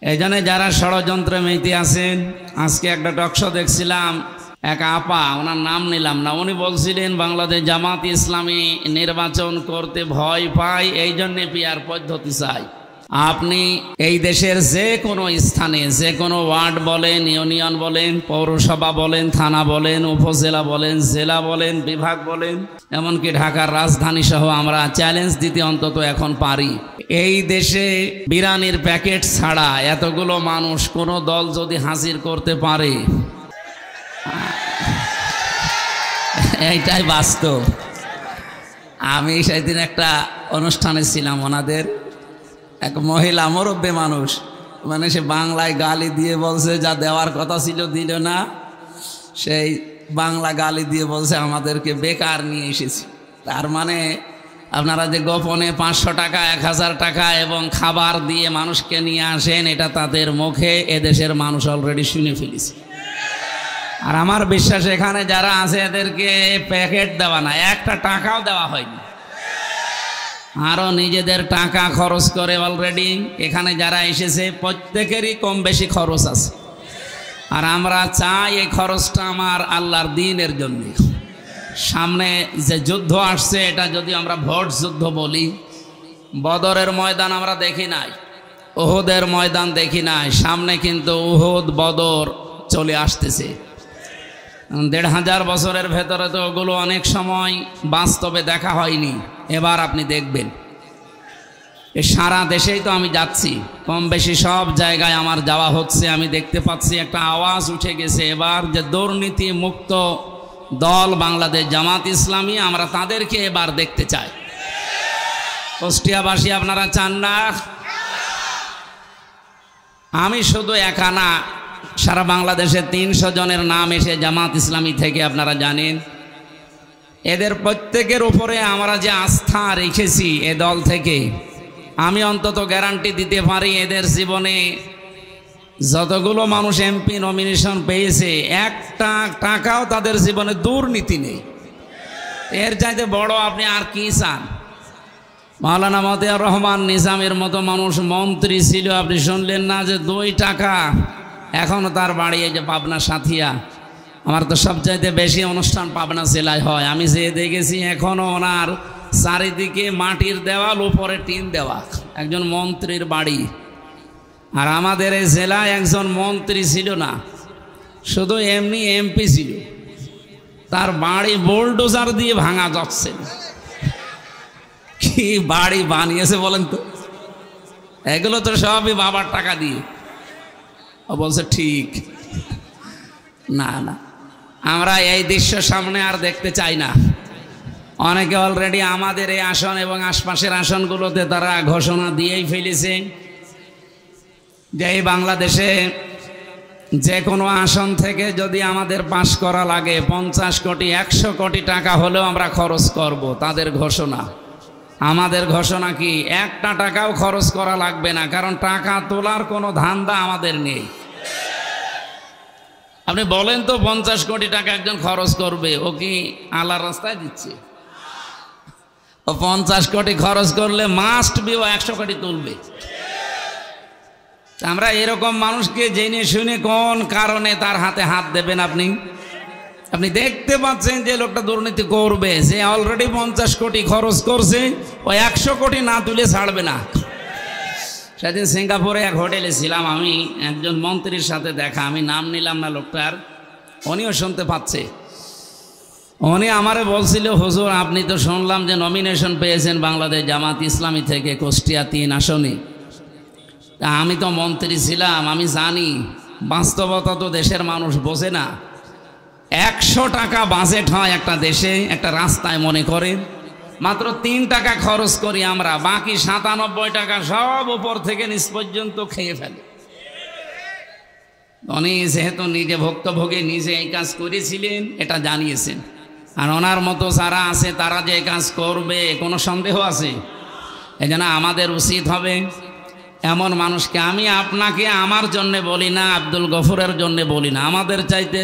এই জন্য যারা ষড়যন্ত্রে মেতে আছেন, আজকে একটা টকশো দেখছিলাম, এক আপা, ওনার নাম নিলাম না, উনি বলছিলেন বাংলাদেশ জামাত ইসলামী নির্বাচন করতে ভয় পায়, এই জন্যে পিয়ার পদ্ধতি চাই। আপনি এই দেশের যে কোনো স্থানে, যে কোনো ওয়ার্ড বলেন, ইউনিয়ন বলেন, পৌরসভা বলেন, থানা বলেন, উপজেলা বলেন, জেলা বলেন, বিভাগ বলেন, এমনকি ঢাকার রাজধানী সহ আমরা চ্যালেঞ্জ দিতে অন্তত এখন পারি। এই দেশে বিরিয়ানির প্যাকেট ছাড়া এতগুলো মানুষ কোনো দল যদি হাজির করতে পারে, এইটাই বাস্তব। আমি সেদিন একটা অনুষ্ঠানে ছিলাম, ওনাদের এক মহিলা মুরব্বী মানুষ, মানে সে বাংলায় গালি দিয়ে বলছে, যা দেওয়ার কথা ছিল দিল না, সেই বাংলা গালি দিয়ে বলছে আমাদেরকে বেকার নিয়ে এসেছি। তার মানে আপনারা যে গোপনে 500 টাকা, 1000 টাকা এবং খাবার দিয়ে মানুষকে নিয়ে আসেন, এটা তাদের মুখে এদেশের মানুষ অলরেডি শুনে ফেলেছে। আর আমার বিশ্বাস এখানে যারা আছে এদেরকে প্যাকেট দেওয়া না, একটা টাকাও দেওয়া হয়নি, আরো নিজেদের টাকা খরচ করে অলরেডি এখানে যারা এসেছে প্রত্যেকেরই কম বেশি খরচ আছে। আর আমরা চাই এই খরচটা আমার আল্লাহর দ্বীনের জন্য। সামনে যে যুদ্ধ আসছে, এটা যদি আমরা ভোট যুদ্ধ বলি, বদরের ময়দান আমরা দেখি নাই, উহুদের ময়দান দেখি নাই, সামনে কিন্তু উহুদ বদর চলে আসতেছে। 1500 বছরের ভেতরে তো ওগুলো অনেক সময় বাস্তবে দেখা হয়নি, এবার আপনি দেখবেন। সারা দেশেই তো আমি যাচ্ছি, কম বেশি সব জায়গায় আমার যাওয়া হচ্ছে, আমি দেখতে পাচ্ছি একটা আওয়াজ উঠে গেছে এবার যে দুর্নীতি মুক্ত দল বাংলাদেশ জামাত ইসলামী, আমরা তাদেরকে এবার দেখতে চাই। কুষ্টিয়াবাসী আপনারা চান না? আমি শুধু একা না, সারা বাংলাদেশে 300 জনের নাম এসে জামাত ইসলামী থেকে, আপনারা জানেন। এদের প্রত্যেকের উপরে আমরা যে আস্থা রেখেছি এ দল থেকে, আমি অন্তত গ্যারান্টি দিতে পারি এদের জীবনে যতগুলো মানুষ এমপি নমিনেশন পেয়েছে, একটা টাকাও তাদের জীবনে দুর্নীতি নেই। এর চাইতে বড় আপনি আর কি চান? মাওলানা মতিয়ার রহমান নিজামের মতো মানুষ মন্ত্রী ছিল, আপনি শুনলেন না যে 2 টাকা? এখনও তার বাড়ি এই যে পাবনা সাথিয়া, আমার তো সবচাইতে বেশি অনুষ্ঠান পাবনা জেলায় হয়, আমি যে দেখেছি এখনও ওনার চারিদিকে মাটির দেওয়াল, উপরে টিন দেওয়া, একজন মন্ত্রীর বাড়ি। আর আমাদের এই জেলায় একজন মন্ত্রী ছিল না, শুধু এমনি এমপি ছিল, তার বাড়ি বোলডোজার দিয়ে ভাঙা যাচ্ছে। কি বাড়ি বানিয়েছে বলেন তো? এগুলো তো সবই বাবার টাকা দিয়ে। ও বলছে ঠিক না, না, আমরা এই দৃশ্য সামনে আর দেখতে চাই না। অনেকে অলরেডি আমাদের এই আসন এবং আশপাশের আসনগুলোতে তারা ঘোষণা দিয়েই ফেলেছে যে এই বাংলাদেশে যে কোনো আসন থেকে যদি আমাদের পাশ করা লাগে 50 কোটি 100 কোটি টাকা হলেও আমরা খরচ করব, তাদের ঘোষণা। আমাদের ঘোষণা কি? একটা টাকাও খরচ করা লাগবে না, কারণ টাকা তোলার কোনো ধান্দা আমাদের নেই। আপনি বলেন তো 50 কোটি টাকা একজন খরচ করবে, ও কি আল্লাহর রাস্তায় দিচ্ছে? ও 50 কোটি খরচ করলে মাস্ট বি ও 100 কোটি তুলবে। আমরা এরকম মানুষকে জেনে শুনে কোন কারণে তার হাতে হাত দেবেন? আপনি দেখতে পাচ্ছেন যে লোকটা দুর্নীতি করবে, যে অলরেডি 50 কোটি খরচ করছে, ও 100 কোটি না তুলে ছাড়বে না। সেদিন সিঙ্গাপুরে এক হোটেলে ছিলাম আমি, একজন মন্ত্রীর সাথে দেখা, আমি নাম নিলাম না লোকটার, উনিও শুনতে পাচ্ছে। উনি আমারে বলছিল, হুজুর আপনি তো শুনলাম যে নমিনেশন পেয়েছেন বাংলাদেশ জামাত ইসলামী থেকে কুষ্টিয়া 3 আসনে। তা আমি তো মন্ত্রী ছিলাম, আমি জানি বাস্তবতা তো দেশের মানুষ বোঝে না। 100 টাকা বাজেট হয় একটা দেশে, একটা রাস্তায়, মনে করে মাত্র 3 টাকা খরচ করি আমরা, বাকি 97 টাকা সব উপর থেকে নিচ পর্যন্ত খেয়ে ফেলে। উনি যেহেতু নিজে ভুক্তভোগী, নিজে এই কাজ করেছিলেন, এটা জানিয়েছেন। আর ওনার মতো যারা আছে তারা যে কাজ করবে কোনো সন্দেহ আছে? এই জন্য আমাদের উচিত হবে এমন মানুষকে, আমি আপনাকে আমার জন্যে বলি না, আব্দুল গফুরের জন্যে বলি না, আমাদের চাইতে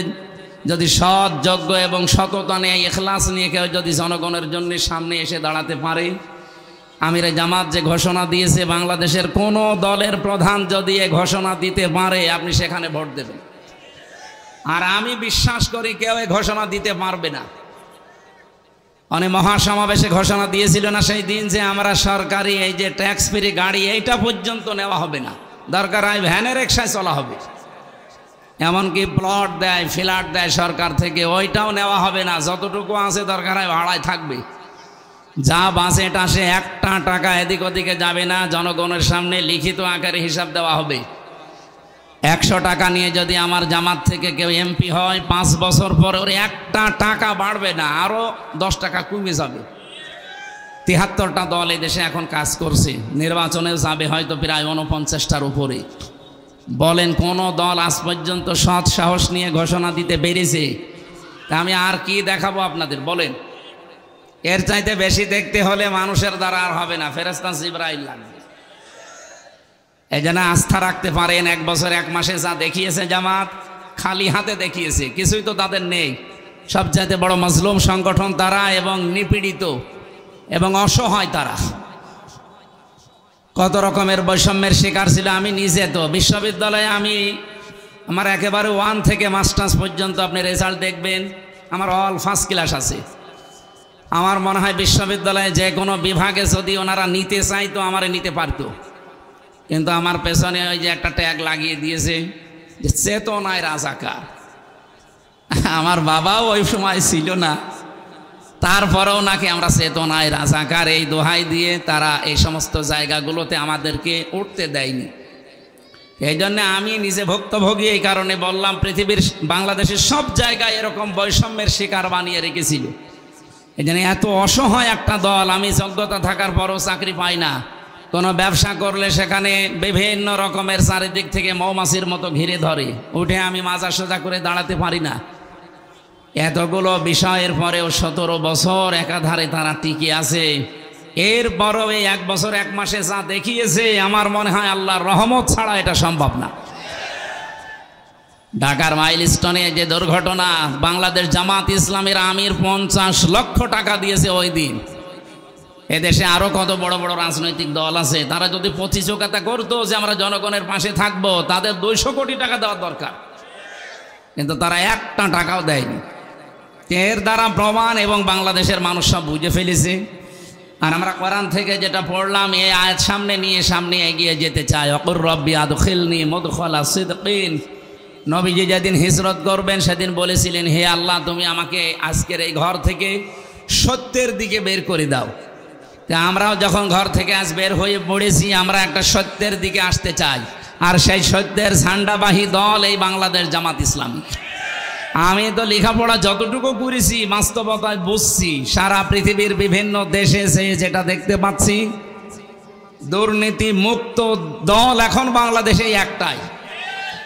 যদি সৎ, যোগ্য এবং সততা নিয়ে, ইখলাস নিয়ে কেউ যদি জনগণের জন্য সামনে এসে দাঁড়াতে পারে, আমিরে জামাত যে ঘোষণা দিয়েছে, বাংলাদেশের কোনো দলের প্রধান যদি এ ঘোষণা দিতে পারে আপনি সেখানে ভোট দেবেন। আর আমি বিশ্বাস করি কেউ এ ঘোষণা দিতে পারবে না। অনেক মহাসমাবেশে ঘোষণা দিয়েছিল না সেই দিন যে আমরা সরকারি এই যে ট্যাক্স ফ্রি গাড়ি এইটা পর্যন্ত নেওয়া হবে না, দরকার হয় ভ্যানে রিকশায় চলা হবে। এমনকি প্লট দেয়, ফ্ল্যাট দেয় সরকার থেকে, ওইটাও নেওয়া হবে না, যতটুকু আছে দরকার হয় ভাড়ায় থাকবে। যা বাজেট আসে একটা টাকা এদিক ওদিকে যাবে না, জনগণের সামনে লিখিত আকারে হিসাব দেওয়া হবে। 100 টাকা নিয়ে যদি আমার জামাত থেকে কেউ এমপি হয়, 5 বছর পর ওর একটা টাকা বাড়বে না, আরও 10 টাকা কমে যাবে। 73টা দল এই দেশে এখন কাজ করছে, নির্বাচনেও যাবে হয়তো প্রায় 49টার উপরে। বলেন কোন দল আজ পর্যন্ত সৎ সাহস নিয়ে ঘোষণা দিতে পেরেছে? আমি আর কি দেখাবো আপনাদের বলেন? এর চাইতে বেশি দেখতে হলে মানুষের দ্বারা আর হবে না, ফেরেশতা জিবরাইল লাগবে। এই জন্য আস্থা রাখতে পারেন, 1 বছর 1 মাসে যা দেখিয়েছে জামাত, খালি হাতে দেখিয়েছে, কিছুই তো তাদের নেই। সবচাইতে বড় মজলুম সংগঠন তারা, এবং নিপীড়িত এবং অসহায় তারা। কত রকমের বৈষম্যের শিকার ছিল। আমি নিজে তো বিশ্ববিদ্যালয়ে আমার একেবারে 1 থেকে মাস্টার্স পর্যন্ত আপনি রেজাল্ট দেখবেন, আমার অল ফার্স্ট ক্লাস আছে। আমার মনে হয় বিশ্ববিদ্যালয়ে যে কোনো বিভাগে যদি ওনারা নিতে চাইতো আমারে নিতে পারতো, কিন্তু আমার পেছনে ওই যে একটা ট্যাগ লাগিয়ে দিয়েছে যে চেতনায় রাজাকার। আমার বাবাও ওই সময় ছিল না, তারপরেও নাকি আমরা চেতনায় রাজাকার এই দোহাই দিয়ে তারা এই সমস্ত জায়গাগুলোতে আমাদেরকে উঠতে দেয়নি। এই জন্য আমি নিজে ভুক্তভোগী, এই কারণে বললাম পৃথিবীর বাংলাদেশের সব জায়গায় এরকম বৈষম্যের শিকার বানিয়ে রেখেছিল। এই জন্য এত অসহায় একটা দল, আমি যোগ্যতা থাকার পরও চাকরি পাই না, কোনো ব্যবসা করলে সেখানে বিভিন্ন রকমের চারিদিক থেকে মৌমাছির মতো ঘিরে ধরে, উঠে আমি মাজা সোজা করে দাঁড়াতে পারি না। এতগুলো বিষয়ের পরেও 17 বছর একাধারে তারা টিকে আছে। এরপরও এই 1 বছর 1 মাসে যা দেখিয়েছে, আমার মনে হয় আল্লাহর রহমত ছাড়া এটা সম্ভব না। ঢাকার মাইলস্টোনে যে দুর্ঘটনা, বাংলাদেশ জামাত ইসলামের আমির 50 লক্ষ টাকা দিয়েছে ওই দিন। এদেশে আরো কত বড় বড় রাজনৈতিক দল আছে, তারা যদি প্রতিযোগিতা করতো যে আমরা জনগণের পাশে থাকবো, তাদের 200 কোটি টাকা দেওয়ার দরকার, কিন্তু তারা একটা টাকাও দেয়নি। এর দ্বারা প্রমাণ, এবং বাংলাদেশের মানুষ সব বুঝে ফেলেছে। আর আমরা কোরআন থেকে যেটা পড়লাম, এই আয়াত সামনে নিয়ে সামনে এগিয়ে যেতে চাই। অকুর রব্বি আদখিলনি মুদখালা সিদকিন। নবীজি যেদিন হিজরত করবেন সেদিন বলেছিলেন, হে আল্লাহ তুমি আমাকে আজকের এই ঘর থেকে সত্যের দিকে বের করে দাও। তা আমরাও যখন ঘর থেকে আজ বের হয়ে পড়েছি, আমরা একটা সত্যের দিকে আসতে চাই, আর সেই সত্যের ঝান্ডাবাহী দল এই বাংলাদেশ জামাত ইসলামী। আমি তো লেখাপড়া যতটুকু করেছি বাস্তবতায় বুঝছি, সারা পৃথিবীর বিভিন্ন দেশে যেটা দেখতে পাচ্ছি, দুর্নীতি মুক্ত দল এখন বাংলাদেশে একটাই।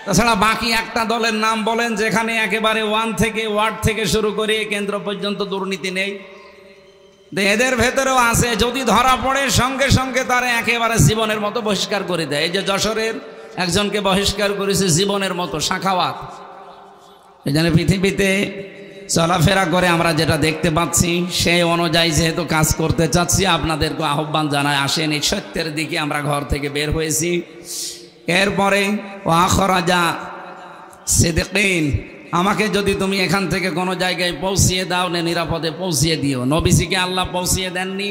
তাছাড়া বাকি একটা দলের নাম বলেন যেখানে একেবারে ওয়ার্ড থেকে শুরু করে কেন্দ্র পর্যন্ত দুর্নীতি নেই। এদের ভেতরেও আছে, যদি ধরা পড়ে সঙ্গে সঙ্গে তারা একেবারে জীবনের মতো বহিষ্কার করে দেয়। এই যে যশোরের একজনকে বহিষ্কার করেছে জীবনের মতো, সাখাওয়াত। এই জন্য পৃথিবীতে চলাফেরা করে আমরা যেটা দেখতে পাচ্ছি, সেই অনুযায়ী যেহেতু কাজ করতে চাচ্ছি, আপনাদেরকে আহ্বান জানায় আসেন, এই সত্যের দিকে আমরা ঘর থেকে বের হয়েছি। এরপরে ওয়াখরাজা সিদকিন, আমাকে যদি তুমি এখান থেকে কোনো জায়গায় পৌঁছিয়ে দাও, নিরাপদে পৌঁছিয়ে দিও। নবীজিকে আল্লাহ পৌঁছিয়ে দেননি।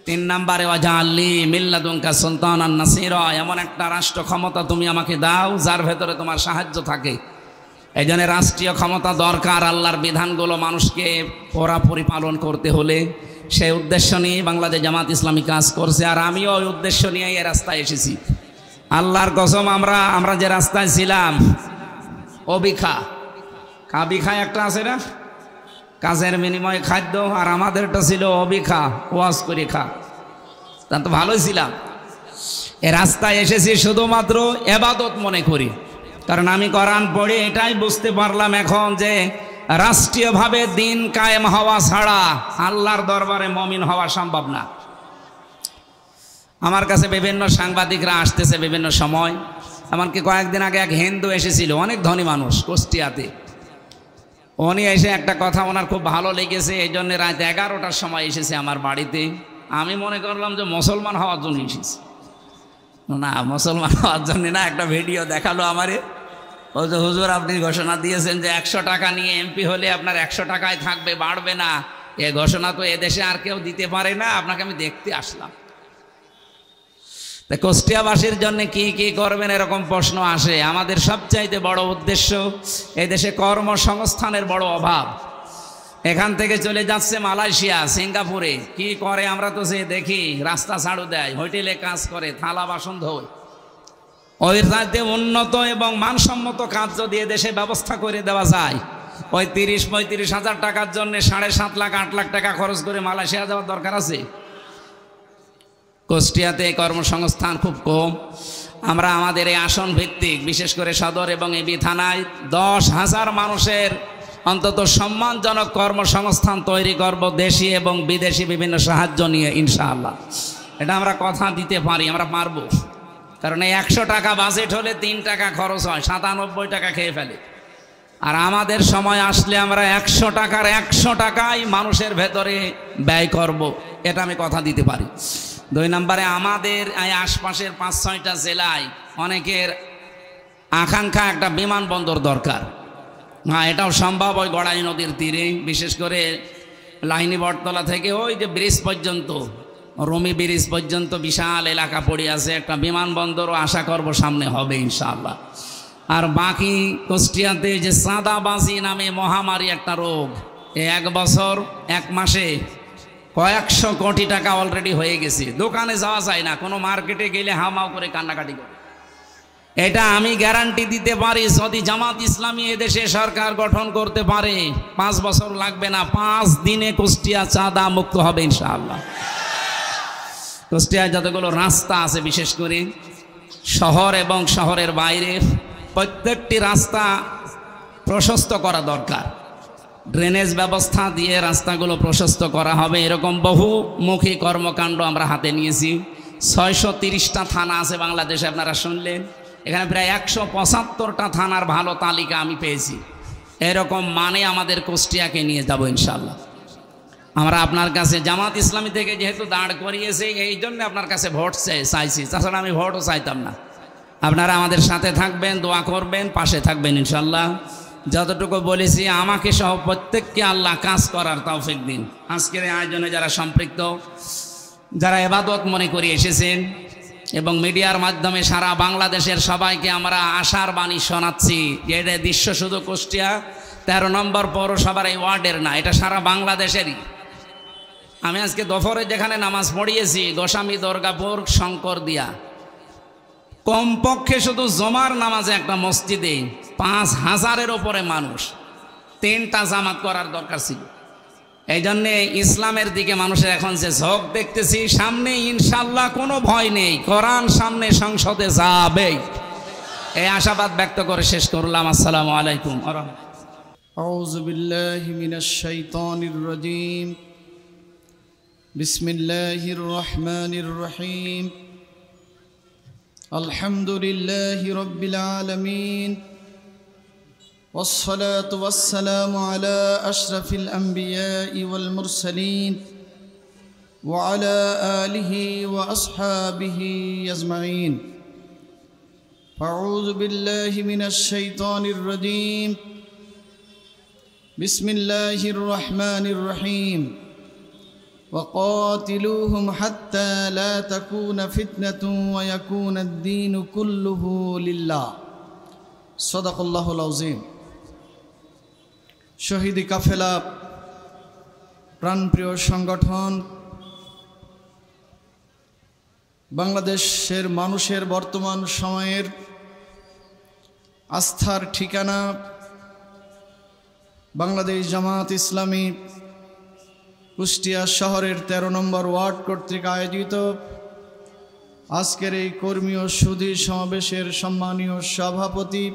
3 নম্বরে ওয়াজআলনি মিল্লাদুনকা সুলতানান নাসীরা, এমন একটা রাষ্ট্র ক্ষমতা তুমি আমাকে দাও যার ভেতরে তোমার সাহায্য থাকে। এই জন্য রাষ্ট্রীয় ক্ষমতা দরকার, আল্লাহর বিধানগুলো মানুষকে পরিপালন করতে হলে। সেই উদ্দেশ্য নিয়ে বাংলাদেশ জামাত ইসলামী কাজ করছে, আর আমিও ওই উদ্দেশ্য নিয়ে এই রাস্তায় এসেছি। আল্লাহর কসম, আমরা যে রাস্তায় ছিলাম, অবিখা কাবিখা একটা আছে না, কাজের বিনিময়ে খাদ্য, আর আমাদেরটা ছিল অবিখা, ওয়াজ করে খা। তা তো ভালোই ছিলাম। এ রাস্তায় এসেছি শুধুমাত্র এবাদত মনে করি, কারণ আমি কোরআন পড়ে এটাই বুঝতে পারলাম এখন যে রাষ্ট্রীয়ভাবে দিন কায়েম হওয়া ছাড়া আল্লাহর দরবারে মমিন হওয়া সম্ভব না। আমার কাছে বিভিন্ন সাংবাদিকরা আসতেছে বিভিন্ন সময়, এমনকি কয়েকদিন আগে এক হিন্দু এসেছিল, অনেক ধনী মানুষ, কুষ্টিয়াতে। উনি এসে একটা কথা ওনার খুব ভালো লেগেছে, এই জন্য রাত 11টার সময় এসেছে আমার বাড়িতে। আমি মনে করলাম যে মুসলমান হওয়ার জন্য এসেছি। না, মুসলমান হওয়ার জন্য না। একটা ভিডিও দেখালো আমারে, ও যে হুজুর আপনি ঘোষণা দিয়েছেন যে 100 টাকা নিয়ে এমপি হলে আপনার 100 টাকায় থাকবে, বাড়বে না। এ ঘোষণা তো এদেশে আর কেউ দিতে পারে না, আপনাকে আমি দেখতে আসলাম। তা কুষ্টিয়াবাসীর জন্য কি কি করবেন এরকম প্রশ্ন আসে। আমাদের সবচাইতে বড় উদ্দেশ্য, এই দেশে কর্মসংস্থানের বড় অভাব। এখান থেকে চলে যাচ্ছে মালয়েশিয়া, সিঙ্গাপুরে। কি করে আমরা তো সে দেখি, রাস্তা ঝাড়ু দেয়, হোটেলে কাজ করে, থালা বাসন ধোয়। ওই রাজ্যে উন্নত এবং মানসম্মত কাজ যদি দেশে ব্যবস্থা করে দেওয়া যায়, ওই 30-35 হাজার টাকার জন্য 7.5 লাখ 8 লাখ টাকা খরচ করে মালয়েশিয়া যাওয়ার দরকার আছে? কুষ্টিয়াতে কর্মসংস্থান খুব কম। আমরা আমাদের এই আসন ভিত্তিক, বিশেষ করে সদর এবং এবি থানায় 10,000 মানুষের অন্তত সম্মানজনক কর্মসংস্থান তৈরি করব, দেশি এবং বিদেশি বিভিন্ন সাহায্য নিয়ে ইনশাআল্লাহ। এটা আমরা কথা দিতে পারি, আমরা পারবো। কারণ এই 100 টাকা বাজেট হলে 3 টাকা খরচ হয়, 97 টাকা খেয়ে ফেলে। আর আমাদের সময় আসলে আমরা 100 টাকার 100 টাকাই মানুষের ভেতরে ব্যয় করব, এটা আমি কথা দিতে পারি। 2 নম্বরে, আমাদের এই আশপাশের 5-6টা জেলায় অনেকের আকাঙ্ক্ষা একটা বিমানবন্দর দরকার। হ্যাঁ, এটাও সম্ভব। ওই গড়াই নদীর তীরে, বিশেষ করে লাইনি বটতলা থেকে ওই যে ব্রিজ পর্যন্ত, রমি ব্রিজ পর্যন্ত বিশাল এলাকা পড়ে আছে। একটা বিমানবন্দরও আশা করব সামনে হবে ইনশাআল্লাহ। আর বাকি কুষ্টিয়াতে যে চাঁদাবাজি নামে মহামারী একটা রোগ, 1 বছর 1 মাসে কয়েকশো কোটি টাকা অলরেডি হয়ে গেছে। দোকানে যাওয়া যায় না, কোনো মার্কেটে গেলে হামাও করে কান্নাকাটি করে। এটা আমি গ্যারান্টি দিতে পারি, যদি জামাত ইসলামী এদেশে সরকার গঠন করতে পারে 5 বছর লাগবে না, 5 দিনে কুষ্টিয়া চাঁদা মুক্ত হবে ইনশাআল্লাহ। কুষ্টিয়ায় যতগুলো রাস্তা আছে, বিশেষ করে শহর এবং শহরের বাইরে, প্রত্যেকটি রাস্তা প্রশস্ত করা দরকার। ড্রেনেজ ব্যবস্থা দিয়ে রাস্তাগুলো প্রশস্ত করা হবে। এরকম বহুমুখী কর্মকাণ্ড আমরা হাতে নিয়েছি। 630টা থানা আছে বাংলাদেশে, আপনারা শুনলেন। এখানে প্রায় 175টা থানার ভালো তালিকা আমি পেয়েছি। এরকম মানে আমাদের কুষ্টিয়াকে নিয়ে যাব ইনশাআল্লাহ। আমরা আপনার কাছে জামাত ইসলামী থেকে যেহেতু দাঁড় করিয়েছে, এই জন্য আপনার কাছে ভোট চাইছি। তাছাড়া আমি ভোটও চাইতাম না। আপনারা আমাদের সাথে থাকবেন, দোয়া করবেন, পাশে থাকবেন ইনশাআল্লাহ। যতটুকু বলেছি, আমাকে সহ প্রত্যেককে আল্লাহ কাজ করার তৌফিক দিন। আজকের এই আয়োজনে যারা সম্পৃক্ত, যারা ইবাদত মনে করে এসেছেন, এবং মিডিয়ার মাধ্যমে সারা বাংলাদেশের সবাইকে আমরা আশার বাণী শোনাচ্ছি যে এটা দৃশ্য শুধু কুষ্টিয়া 13 নম্বর পৌরসভার এই ওয়ার্ডের না, এটা সারা বাংলাদেশেরই। আমি আজকে দুপুরে যেখানে নামাজ পড়িয়েছি, গোস্বামী দুর্গাপুর শঙ্করদিয়া, কমপক্ষে শুধু জমার নামাজে একটা মসজিদে 5,000-এর ওপরে মানুষ, 3টা জামাত করার দরকার ছিল। এই জন্যে ইসলামের দিকে মানুষের এখন যে ঝোঁক দেখতেছি, সামনে ইনশাআল্লাহ কোনো ভয় নেই, কোরআন সামনে সংসদে যাবে, এই আশাবাদ ব্যক্ত করে শেষ করলাম। আসসালামু আলাইকুম। আউযু বিল্লাহি মিনাশ শাইতানির রাজীম। বিসমিল্লাহির রহমানির রহিম। আলহামদুলিল্লাহি রাব্বিল আলামিন। والصلاة والسلام على أشرف الأنبياء والمرسلين وعلى آله وأصحابه أجمعين. أعوذ بالله من الشيطان الرجيم. بسم الله الرحمن الرحيم. وقاتلوهم حتى لا تكون فتنة ويكون الدين كله لله. صدق الله العظيم. শহীদ কাফেলা প্রাণপ্রিয় সংগঠন, বাংলাদেশের মানুষের বর্তমান সময়ের আস্থার ঠিকানা বাংলাদেশ জামাত ইসলামী কুষ্টিয়া শহরের 13 নম্বর ওয়ার্ড কর্তৃক আয়োজিত আজকের এই কর্মী ও সুধী সমাবেশের সম্মানীয় সভাপতি,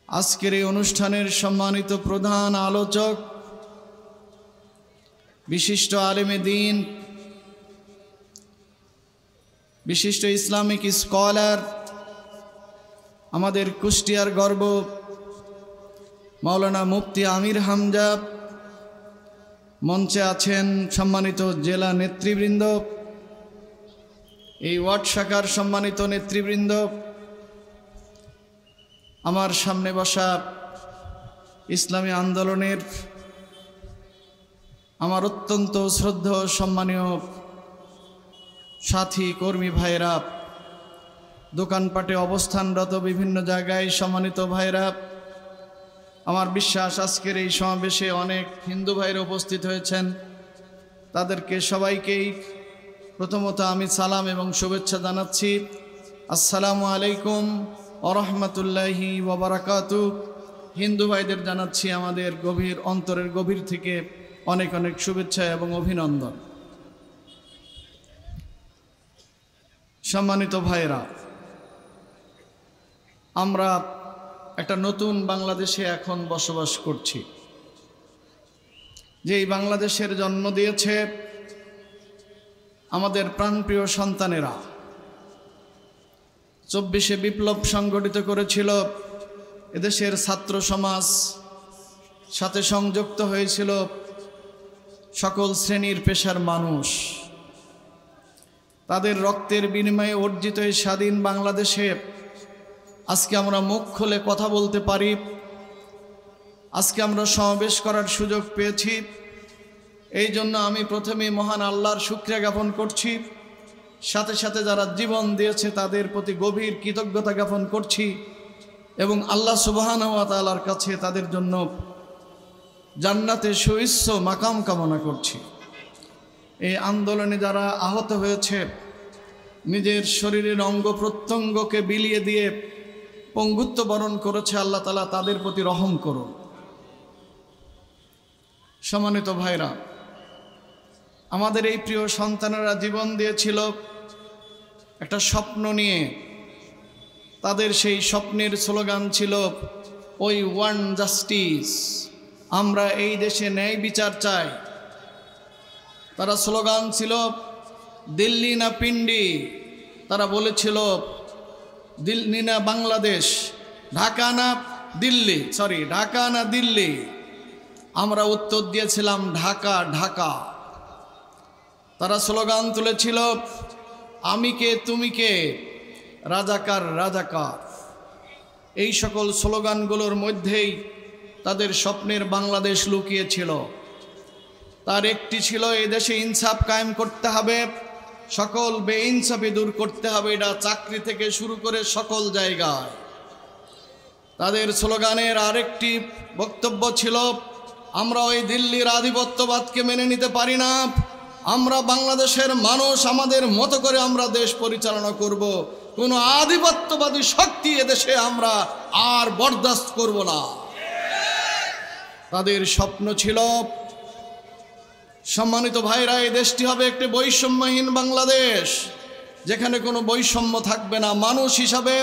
আজকের এই অনুষ্ঠানের সম্মানিত প্রধান আলোচক, বিশিষ্ট আলেমে দ্বীন, বিশিষ্ট ইসলামিক স্কলার, আমাদের কুষ্টিয়ার গর্ব মাওলানা মুফতি আমির হামজা, মঞ্চে আছেন সম্মানিত জেলা নেতৃবৃন্দ, এই ওয়ার্ড শাখার সম্মানিত নেতৃবৃন্দ, আমার সামনে বসা ইসলামী আন্দোলনের আমার অত্যন্ত শ্রদ্ধেয় সম্মানীয় সাথী কর্মী ভাইরা, দোকানপাটে অবস্থানরত বিভিন্ন জায়গায় সম্মানিত ভাইরা, আমার বিশ্বাস আজকের এই সমাবেশে অনেক হিন্দু ভাইরা উপস্থিত হয়েছেন। তাদেরকে সবাইকেই প্রথমত আমি সালাম এবং শুভেচ্ছা জানাচ্ছি। আসসালামু আলাইকুম ওয়া রাহমাতুল্লাহি ওয়া বারাকাতুহু। হিন্দু ভাইদের জানাচ্ছি আমাদের গভীর অন্তরের গভীর থেকে অনেক অনেক শুভেচ্ছা এবং অভিনন্দন। সম্মানিত ভাইরা, আমরা একটা নতুন বাংলাদেশে এখন বসবাস করছি, যেই বাংলাদেশের জন্ম দিয়েছে আমাদের প্রাণপ্রিয় সন্তানেরা। 24শে বিপ্লব সংগঠিত করেছিল এদেশের ছাত্র সমাজ, সাথে সংযুক্ত হয়েছিল সকল শ্রেণীর পেশার মানুষ। তাদের রক্তের বিনিময়ে অর্জিত এই স্বাধীন বাংলাদেশে আজকে আমরা মুখ খুলে কথা বলতে পারি, আজকে আমরা সমাবেশ করার সুযোগ পেয়েছি। এই জন্য আমি প্রথমেই মহান আল্লাহর শুকরিয়া জ্ঞাপন করছি, সাথে সাথে যারা জীবন দিয়েছে তাদের প্রতি গভীর কৃতজ্ঞতা জ্ঞাপন করছি এবং আল্লাহ সুবহানাহু ওয়া তাআলার কাছে তাদের জন্য জান্নাতে সুউচ্চ মাকাম কামনা করছি। এই আন্দোলনে যারা আহত হয়েছে, নিজের শরীরের অঙ্গ প্রত্যঙ্গকে বিলিয়ে দিয়ে পঙ্গুত্ব বরণ করেছে, আল্লাহ তাআলা তাদের প্রতি রহম করুন। সম্মানিত ভাইরা, আমাদের এই প্রিয় সন্তানেরা জীবন দিয়েছিল একটা স্বপ্ন নিয়ে। তাদের সেই স্বপ্নের স্লোগান ছিল ওই ওয়ান জাস্টিস, আমরা এই দেশে ন্যায় বিচার চাই। তারা স্লোগান ছিল দিল্লি না পিন্ডি। তারা বলেছিল দিল্লি না বাংলাদেশ, ঢাকা না দিল্লি, ঢাকা না দিল্লি। আমরা উত্তর দিয়েছিলাম ঢাকা ঢাকা। তারা স্লোগান তুলেছিল আমি কে তুমি কে, রাজাকার রাজাকার। এই সকল স্লোগানগুলোর মধ্যেই তাদের স্বপ্নের বাংলাদেশ লুকিয়েছিল। তার একটি ছিল এদেশে ইনসাফ কায়েম করতে হবে, সকল বেইনসাফি দূর করতে হবে, এটা চাকরি থেকে শুরু করে সকল জায়গায়। তাদের স্লোগানের আরেকটি বক্তব্য ছিল আমরা ওই দিল্লির আধিপত্যবাদকে মেনে নিতে পারি না, আমরা বাংলাদেশের মানুষ, আমাদের মতো করে আমরা দেশ পরিচালনা করব, কোনো আধিপত্যবাদী শক্তি এদেশে আমরা আর বরদাস্ত করব না। তাদের স্বপ্ন ছিল সম্মানিত ভাইরা, এই দেশটি হবে একটি বৈষম্যহীন বাংলাদেশ, যেখানে কোনো বৈষম্য থাকবে না। মানুষ হিসাবে,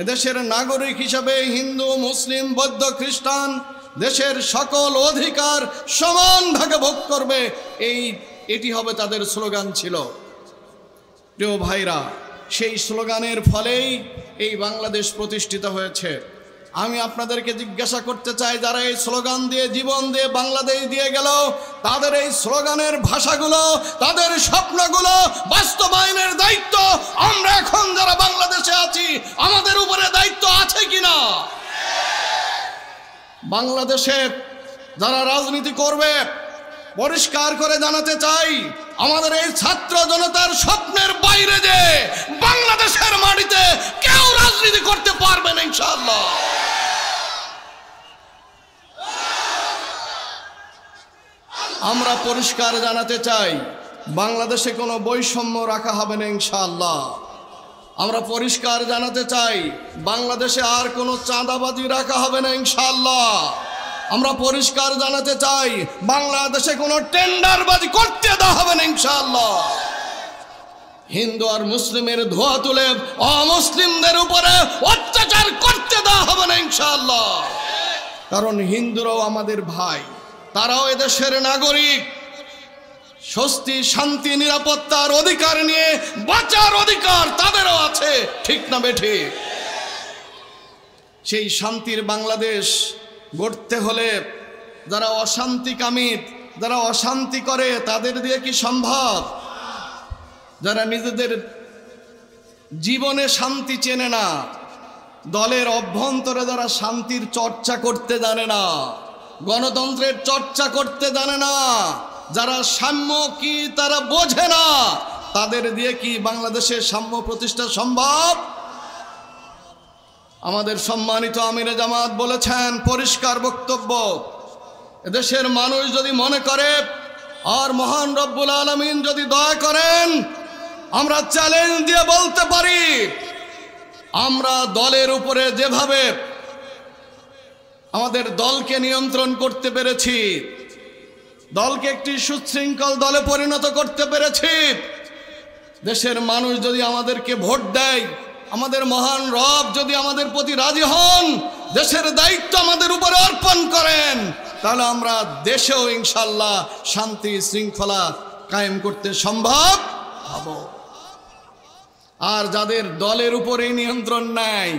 এদেশের নাগরিক হিসাবে হিন্দু, মুসলিম, বৌদ্ধ, খ্রিস্টান দেশের সকল অধিকার সমান ভাগে ভোগ করবে, এটি হবে তাদের স্লোগান ছিল। প্রিয় ভাইরা, সেই স্লোগানের ফলেই এই বাংলাদেশ প্রতিষ্ঠিত হয়েছে। আমি আপনাদেরকে জিজ্ঞাসা করতে চাই, যারা এই স্লোগান দিয়ে জীবন দিয়ে বাংলাদেশ দিয়ে গেল, তাদের এই স্লোগানের ভাষাগুলো, তাদের স্বপ্নগুলো বাস্তবায়নের দায়িত্ব আমরা এখন যারা বাংলাদেশে আছি আমাদের উপরে দায়িত্ব আছে কিনা? বাংলাদেশে যারা রাজনীতি করবে পরিষ্কার করে জানাতে চাই, আমাদের এই ছাত্র জনতার স্বপ্নের বাইরে যে বাংলাদেশের মাটিতে কেউ রাজনীতি করতে পারবে না ইনশাআল্লাহ। আমরা পরিষ্কার জানাতে চাই, বাংলাদেশে কোনো বৈষম্য রাখা হবে না ইনশাআল্লাহ। আমরা পরিষ্কার জানাতে চাই, বাংলাদেশে আর কোনো চাঁদাবাজি রাখা হবে না ইনশাআল্লাহ। আমরা পরিষ্কার জানাতে চাই, বাংলাদেশে কোনো টেন্ডারবাজি করতে দেওয়া হবে না ইনশাআল্লাহ। হিন্দু আর মুসলিমের ধোয়া তুলে অমুসলিমদের উপরে অত্যাচার করতে দেওয়া হবে না ইনশাআল্লাহ। কারণ হিন্দুরাও আমাদের ভাই, তারাও এদেশের নাগরিক। স্বস্তি, শান্তি, নিরাপত্তার অধিকার নিয়ে বাঁচার অধিকার তাদেরও আছে, ঠিক না বেঠে? সেই শান্তির বাংলাদেশ গড়তে হলে যারা অশান্তিকামী, যারা অশান্তি করে তাদের দিয়ে কি সম্ভব? যারা নিজেদের জীবনে শান্তি চেনে না, দলের অভ্যন্তরে যারা শান্তির চর্চা করতে জানে না, গণতন্ত্রের চর্চা করতে জানে না, যারা সাম্য কি তারা বোঝে না, তাদের দিয়ে কি বাংলাদেশে সাম্য প্রতিষ্ঠা সম্ভব? আমাদের সম্মানিত আমিরে জামাত বলেছেন পরিষ্কার বক্তব্য, এদেশের মানুষ যদি মনে করে আর মহান রব্বুল আলামিন যদি দয়া করেন, আমরা চ্যালেঞ্জ দিয়ে বলতে পারি, আমরা দলের উপরে যেভাবে আমাদের দলকে নিয়ন্ত্রণ করতে পেরেছি, দলকে একটি সুশৃঙ্খল দলে পরিণত করতে পেরেছি, দেশের মানুষ যদি আমাদেরকে ভোট দেয়, আমাদের মহান রব যদি আমাদের প্রতি রাজি হন, দেশের দায়িত্ব আমাদের উপরে অর্পণ করেন, তাহলে আমরা দেশেও ইনশাআল্লাহ শান্তি শৃঙ্খলা কায়েম করতে সম্ভব হব। আর যাদের দলের উপরেই নিয়ন্ত্রণ নাই,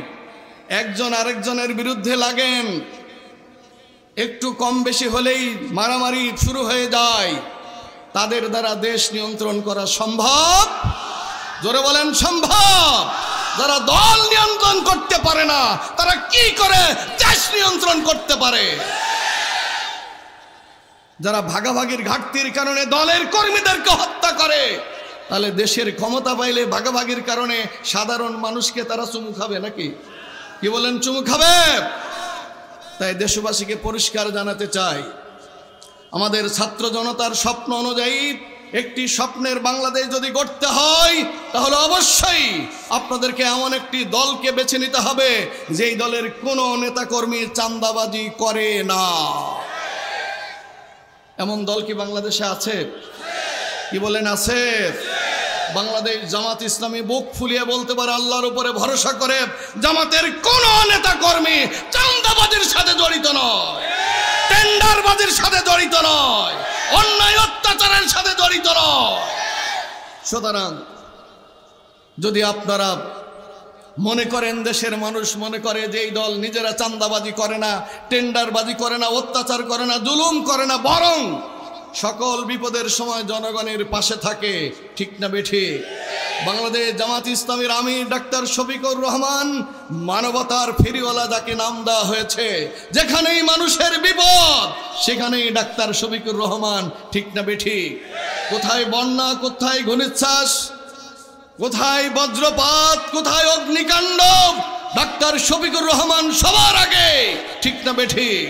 একজন আরেকজনের বিরুদ্ধে লাগেন, একটু কম বেশি হলেই মারামারি শুরু হয়ে যায়, তাদের দ্বারা দেশ নিয়ন্ত্রণ করা সম্ভব? জোরে বলেন সম্ভব? যারা দল নিয়ন্ত্রণ করতে পারে না, তারা কি করে দেশ নিয়ন্ত্রণ করতে পারে? যারা ভাগাভাগির ঘাটতির কারণে দলের কর্মীদেরকে হত্যা করে, তাহলে দেশের ক্ষমতা পাইলে ভাগাভাগির কারণে সাধারণ মানুষকে তারা চুমু খাবে নাকি? কি বলেন, চুমু খাবে? তাই দেশবাসীকে পরিষ্কার জানাতে চাই, আমাদের ছাত্র জনতার স্বপ্ন অনুযায়ী একটি স্বপ্নের বাংলাদেশ যদি গড়তে হয়, তাহলে অবশ্যই আপনাদেরকে এমন একটি দলকে বেছে নিতে হবে যেই দলের কোনো নেতাকর্মী চাঁদাবাজি করে না। এমন দল কি বাংলাদেশে আছে? কি বলেন, আছে? বাংলাদেশ জামাত ইসলামী বুক ফুলিয়ে বলতে পারে, আল্লাহর উপরে ভরসা করে, জামাতের কোন নেতা কর্মী চাঁদাবাজির সাথে জড়িত নয়, টেন্ডারবাজির সাথে জড়িত নয়, অন্যায় অত্যাচারের সাথে জড়িত নয়। সুতরাং যদি আপনারা মনে করেন, দেশের মানুষ মনে করে যে এই দল নিজেরা চাঁদাবাজি করে না, টেন্ডারবাজি করে না, অত্যাচার করে না, জুলুম করে না, বরং সকল বিপদের সময় জনগণের পাশে থাকে, ঠিক না বেঠিক? বাংলাদেশ জামাত ইসলামীর আমির ডাক্তার শফিকুর রহমান মানবতার ফেরিওয়ালা যাকে নাম দেওয়া হয়েছে, যেখানেই মানুষের বিপদ সেখানেই ডাক্তার শফিকুর রহমান, ঠিক না বেঠিক? কোথায় বন্যা, কোথায় ঘূর্ণিশ্বাস, কোথায় বজ্রপাত, কোথায় অগ্নিকাণ্ড, ডাক্তার শফিকুর রহমান সবার আগে, ঠিক না বেঠিক?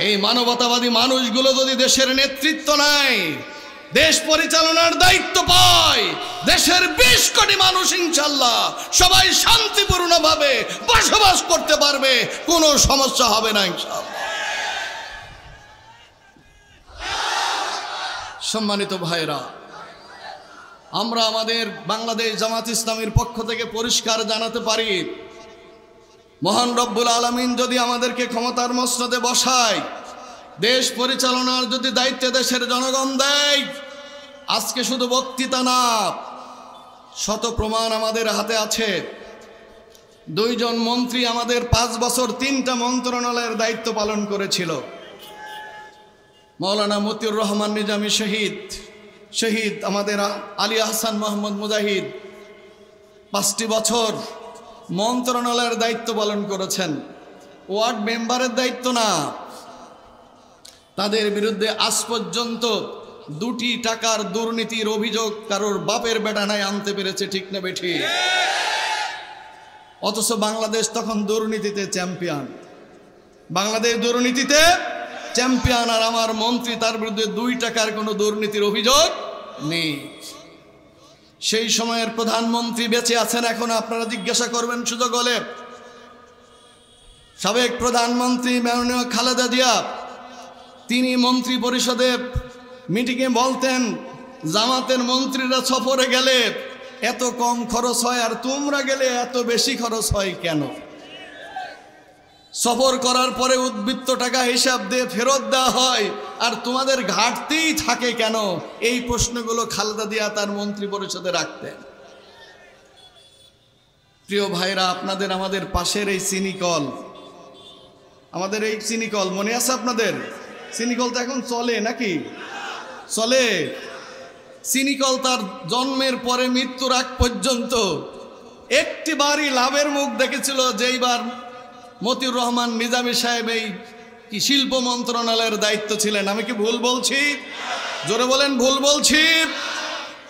এই মানবতাবাদী মানুষগুলো যদি দেশের নেতৃত্ব নেয়, দেশ পরিচালনার দায়িত্ব পায়, দেশের 20 কোটি মানুষ ইনশাআল্লাহ সবাই শান্তিপূর্ণভাবে বসবাস করতে পারবে, কোনো সমস্যা হবে না ইনশাআল্লাহ। সম্মানিত ভাইরা, আমরা আমাদের বাংলাদেশ জামাত ইসলামীর পক্ষ থেকে পরিষ্কার জানাতে পারি, মহান রব্বুল আলামিন যদি আমাদেরকে ক্ষমতার মসনদে বসায়, দেশ পরিচালনার যদি দায়িত্ব দেশের জনগণ দেয়, আজকে শুধু বক্তৃতা না, শত প্রমাণ আমাদের হাতে আছে। 2 জন মন্ত্রী আমাদের 5 বছর 3টা মন্ত্রণালয়ের দায়িত্ব পালন করেছিল। মাওলানা মতিউর রহমান নিজামী শহীদ আমাদের আলী আহসান মোহাম্মদ মুজাহিদ 5টি বছর মন্ত্রণালয়ের দায়িত্ব পালন করেছেন। ওয়ার্ড মেম্বারের দায়িত্ব না, তাদের বিরুদ্ধে আজ পর্যন্ত 2টি টাকার দুর্নীতির অভিযোগ কারোর বাপের বেটা নাই আনতে পেরেছে, ঠিক না বেঠিক? অথচ বাংলাদেশ তখন দুর্নীতিতে চ্যাম্পিয়ন, বাংলাদেশ দুর্নীতিতে চ্যাম্পিয়ন, আর আমার মন্ত্রী তার বিরুদ্ধে 2 টাকার কোনো দুর্নীতির অভিযোগ নেই। সেই সময়ের প্রধানমন্ত্রী বেঁচে আছেন এখন, আপনারা জিজ্ঞাসা করবেন সুযোগ হলে। সাবেক প্রধানমন্ত্রী মাননীয় খালেদা জিয়া, তিনি মন্ত্রী পরিষদে মিটিংয়ে বলতেন, জামাতের মন্ত্রীরা সফরে গেলে এত কম খরচ হয়, আর তোমরা গেলে এত বেশি খরচ হয় কেন? সফর করার পরে উদ্বৃত্ত টাকা হিসাব দিয়ে ফেরত দেওয়া হয়, আর তোমাদের ঘাটতিই থাকে কেন? এই প্রশ্নগুলো খালেদা জিয়া তার মন্ত্রী পরিষদে রাখতেন। প্রিয় ভাইরা, আপনাদের আমাদের পাশের এই চিনিকল, আমাদের এই চিনিকল মনে আছে আপনাদের? চিনিকল তো এখন চলে নাকি? চলে? চিনিকল তার জন্মের পরে মৃত্যুর আগ পর্যন্ত একটি বারই লাভের মুখ দেখেছিল, যেইবার মতিউর রহমান নিজামী সাহেব এই কি শিল্প মন্ত্রণালয়ের দায়িত্ব ছিলেন। আমি কি ভুল বলছি? জোরে বলেন, ভুল বলছি?